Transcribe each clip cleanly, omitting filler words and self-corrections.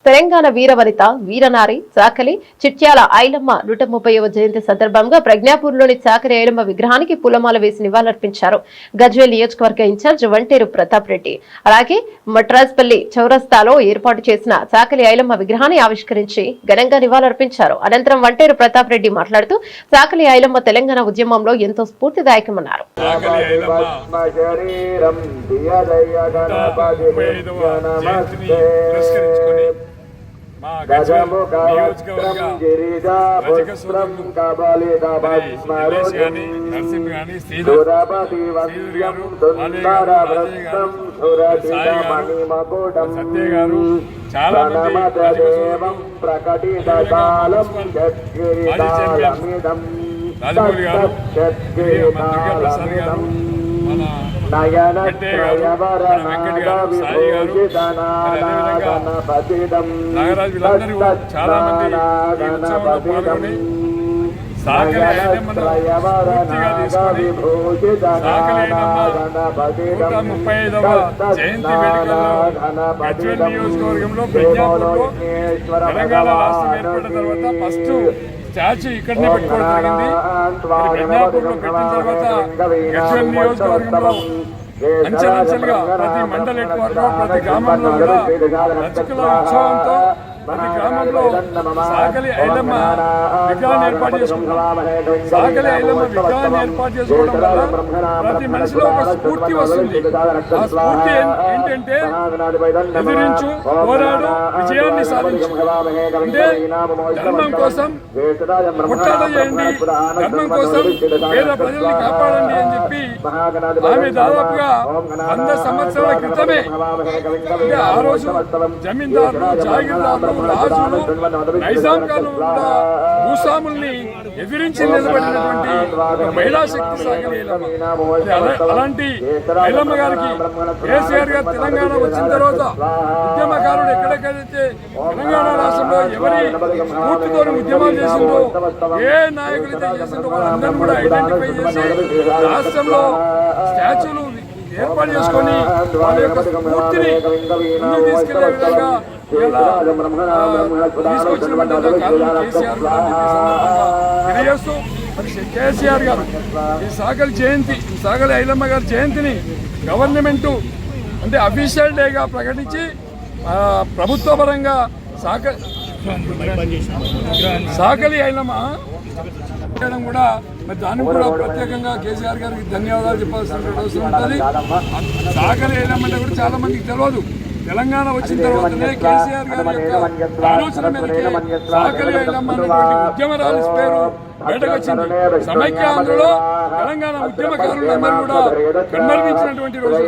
తెలంగాణ వీరవనిత వీరనారి చాకలి చిట్యాల ఐలమ్మ 130వ జయంతి సందర్భంగా ప్రజ్ఞాపూర్లోని చాకలి ఐలమ్మ విగ్రహానికి పూలమాల వేసి నివాళులర్పించారు. గజ్వేల్ నియోజకవర్గ ఇన్ఛార్జ్ వంటేరు ప్రతాప్ రెడ్డి అలాగే మట్రాజ్పల్లి చౌరస్తాలో ఏర్పాటు చేసిన చాకలి ఐలమ్మ విగ్రహాన్ని ఆవిష్కరించి ఘనంగా నివాళులర్పించారు. అనంతరం వంటేరు ప్రతాప్ రెడ్డి మాట్లాడుతూ చాకలి ఐలమ్మ తెలంగాణ ఉద్యమంలో ఎంతో స్ఫూర్తిదాయకమన్నారు. నాగరాజు వీళ్ళందరూ చాలా మంది పాల్గొని సాకలి ఐలమ్మను పూర్తిగా తీసుకొని సాకలి ఐలమ్మ 135వ జయంతి వేడుకల్లో గజ్వేల్ నియోజకవర్గంలో ప్రజ్ఞాపూర్లో తెలంగాణ రాష్ట్రం ఏర్పడిన తర్వాత ఫస్ట్ స్టాచ్యూ ఇక్కడనే పెట్టుకోవడం జరిగింది. ప్రజ్ఞాపూర్లో పెట్టిన తర్వాత గజ్వేల్ నియోజకవర్గంలో అంచెలంచెలుగా ప్రతి మండల హెడ్ క్వార్టర్ ప్రతి గ్రామంలో కూడా రచకుల ఉత్సవంతో ప్రతి గ్రామంలో సాకలి ఐలమ్మ విగ్రహాన్ని ఏర్పాటు చేసుకుంటాం. సాకలి ఐలమ్మ విగ్రహాన్ని ఏర్పాటు చేసుకోవడం వల్ల ప్రతి మనిషిలో ఒక స్ఫూర్తి వస్తుంది. ఆ స్ఫూర్తి ఏంటంటే ఎదిరించు, పోరాడు, విజయాన్ని సాధించు. అంటే ధర్మం కోసం కొట్లాట చేయండి, ధర్మం కోసం పేద ప్రజల్ని కాపాడండి అని చెప్పి ఆమె దాదాపుగా 100 సంవత్సరాల క్రితమే అంటే ఆ రోజు జమీందారులు, జాగీర్దారులు, రాజులు, నైజాం కాలం భూస్వాముల్ని ఎదిరించి నిలబడినటువంటి మహిళా శక్తి సాకలి ఐలమ్మ. అలాంటి ఐలమ్మ గారికి కేసీఆర్ గారు తెలంగాణ వచ్చిన తర్వాత ఉద్యమకారుడు ఎక్కడెక్కడైతే తెలంగాణ రాష్ట్రంలో ఎవరి స్ఫూర్తితో ఉద్యమాలు చేసిందో, ఏ నాయకులైతే చేసిందో వాళ్ళందరూ కూడా ఐడెంటిఫై చేసి రాష్ట్రంలో స్టాచ్యూలు ఏర్పాటు చేసుకొని వాళ్ళ యొక్క స్ఫూర్తిని ముందుకు తీసుకెళ్లే విధంగా తీసుకొచ్చినటువంటి కేసీఆర్ తెలియజేస్తూ కేసీఆర్ గారు ఈ సాకలి జయంతి, సాకలి ఐలమ్మ గారి జయంతిని గవర్నమెంట్ అంటే అఫీషియల్ డేగా ప్రకటించి ప్రభుత్వ పరంగా సాకలి ఐలమ్మ చేయడం కూడా మరి దాన్ని కూడా ప్రత్యేకంగా కేసీఆర్ గారికి ధన్యవాదాలు చెప్పాల్సిన అవసరం ఉంటుంది. సాకలి ఐలమ్మ అంటే కూడా చాలా మందికి తెలియదు. తెలంగాణ వచ్చిన తర్వాతనే కేసీఆర్ గారి యొక్క ఆలోచన మేరకే సాకలి ఐలమ్మ అనేటువంటి ఉద్యమరాలి పేరు బయటకు వచ్చింది. సమైక్యాంధ్రలో తెలంగాణ ఉద్యమకారులందరూ కూడా కన్మర్మించినటువంటి రోజు.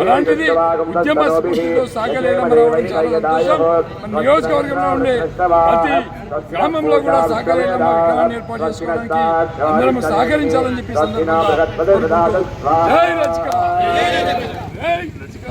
అలాంటిది ఉద్యమ స్ఫూర్తితో సాకలి ఐలమ్మ రావడం చాలా సంతోషం. మన నియోజకవర్గంలో ఉండే ప్రతి గ్రామంలో కూడా సాకలి ఐలమ్మ విగ్రహాన్ని ఏర్పాటు చేసుకోవడానికి అందరం సహకరించాలని చెప్పి సందర్భంగా జై రచిక, జై రచిక.